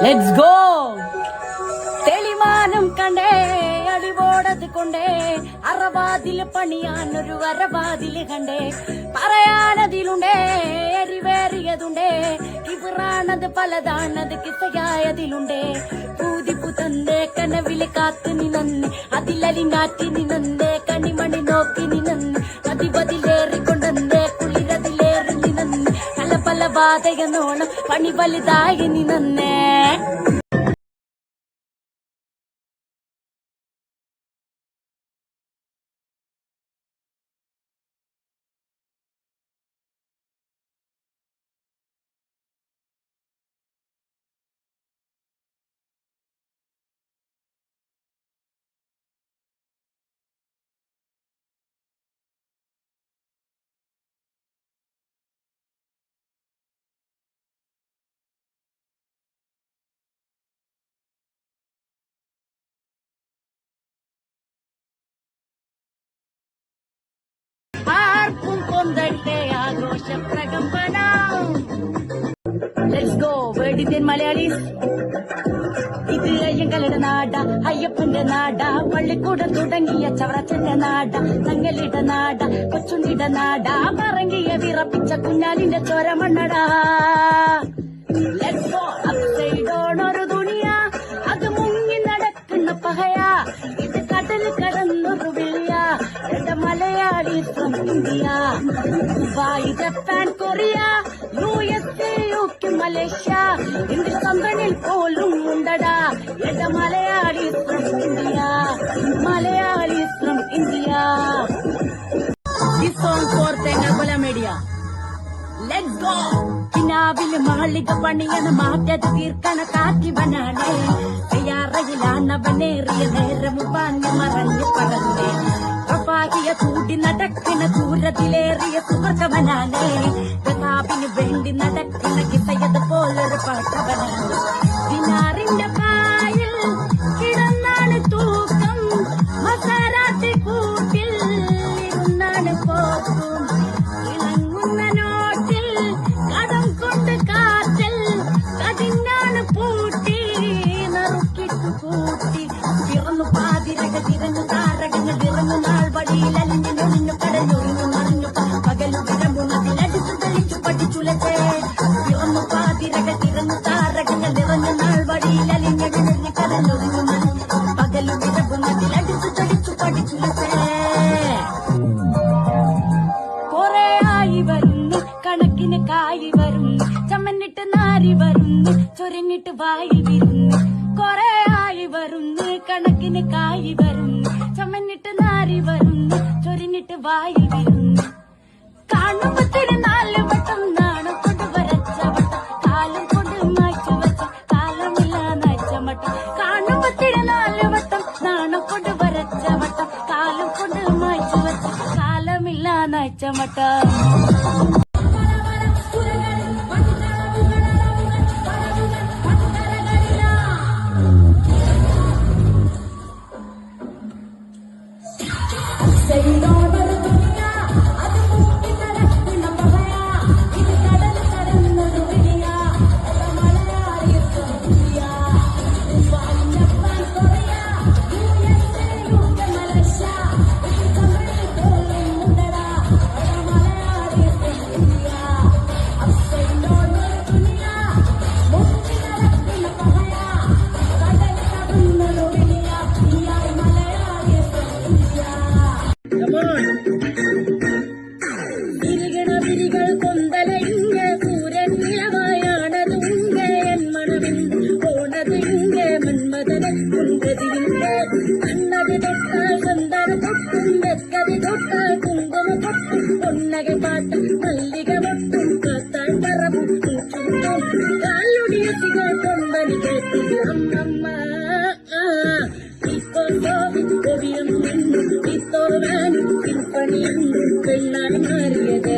Let's go. തെളിമാനം കണ്ടേ അടിവോടത് കൊണ്ടേ അറവാതിൽ പണിയാനൊരു അറവാതിൽ കണ്ടേ പറയാനതിലുണ്ടേ എരിവേറിയതുണ്ടേ ഇവറാണത് പലതാണത് കിസയായതിലുണ്ടേ പൂതിപ്പു തന്നേ കനവില് കാത്തു നിന്നേ അതിലലിങ്ങാറ്റി നിന്നേ കണിമണി നോക്കി നിന്നേ അതിപതിലേറിക്കൊണ്ടേ കുളിരതിലേറി നിന്നേ പല പല ബാധയെന്നോണം പണി വലുതായി നിന്നേ. ആർക്കും കൊന്തട്ടെ ആഘോഷ പ്രകമ്പനം. ലെറ്റ്സ് ഗോ വേർഡിന്ത്യൻ മലയാളീസ്. ഇത് അയ്യങ്കളുടെ നാട, അയ്യപ്പന്റെ നാട, പള്ളിക്കൂടം തുടങ്ങിയ ചവറച്ചന്റെ നാട, തങ്ങലിട നാട, കൊച്ചുണ്ടിട നാട, പറങ്കിയ വിറപ്പിച്ച കുഞ്ഞാലിന്റെ ചോരമണ്ണടാ. ലെറ്റ്സ് ഗോ അപ്സൈഡ് ഓൺ ഒരു ദുനിയ, അത് മുങ്ങി നടക്കുന്ന പഹയ, ഇത് കടൽ കടന്നൊരു വിളിയ, Malayali from India, Dubai, Japan, Korea, USA, UK, Malaysia, Indian കമ്പനിൽ പോലും ഉണ്ടടാ എന്റെ Malayali from India, Malayali from India. This song for Thengalkola media. Let's go. കിനാവില് മാളിക പണിയണ മാറ്റത് തീർക്കണ കാറ്റിവനാണേ, തയ്യാറയിലാണവനേറിയ നേരം പാഞ്ഞു മറഞ്ഞു പടന്നേ, പ്രഭാകിയ കൂടി നടക്കണ ദൂരത്തിലേറിയ സുഹൃത്തവനാണേ, പ്രതാപിന് വേണ്ടി നടക്കണ കിസയത് പോലൊരു പാട്ടവനാണ്. ദിനാറിന്റെ പായിൽ കിടന്നാണ് തൂക്കം, മസാരാത്തി കൂട്ടിൽ ഇരുന്നാണ് പോക്കും, ഇളങ്ങുന്ന നോട്ടിൽ കടം കൊണ്ട് കാറ്റൽ കതിഞ്ഞാണ് പൂട്ടി നറുക്കിട്ടു കൂട്ടി, പിറന്നു പാതിരക തിരഞ്ഞു താരകങ്ങൾ വിറഞ്ഞു നാൾ വഴിയിൽ അലിഞ്ഞു നൊളിഞ്ഞു കടഞ്ഞൊറിഞ്ഞു മറിഞ്ഞു പകലു വിരമ്പുന്നതിലടിച്ചു തെളിച്ചു പഠിച്ചുലച്ചേ, പിറന്നു പാതിരക തിരഞ്ഞു താരകങ്ങൾ നിറഞ്ഞു നാൾ വഴിയിൽ അലിഞ്ഞു വിരഞ്ഞു കടഞ്ഞൊറിഞ്ഞു മറിഞ്ഞു പകലു വിരമ്പുന്നതിലടിച്ചു തെളിച്ചു പഠിച്ചുലച്ചേ. കൊറേ ആയി വരുന്നു കണക്കിന് കായി വരുന്നു, ചമ്മന്നിട്ട് നാരി വരുന്നു ചൊരിഞ്ഞിട്ട് വായി വിരുന്നു, കൊറേ ആയി വരുന്നു കണക്കിന് കായി വരുന്നു, ചമ്മന്നിട്ട് നാരി വരുന്നു ചൊരിഞ്ഞിട്ട് വായി വിരുന്നു, കാണുമ്പോ തിരുനാല് വട്ടം നാണം കൊണ്ട് വരച്ച വട്ടം, കാലം കൊണ്ട് മായ്ച്ചു വെച്ച കാലമില്ല നയിച്ച മട്ടം, കാണുമ്പോ തിരുനാല് വട്ടം നാണം കൊണ്ട് വരച്ച വട്ടം, കാലം കൊണ്ട് മായ്ച്ചു വെച്ച കാലമില്ല നയിച്ച മട്ടം. പെണ്ണാണ് മാറിയത്.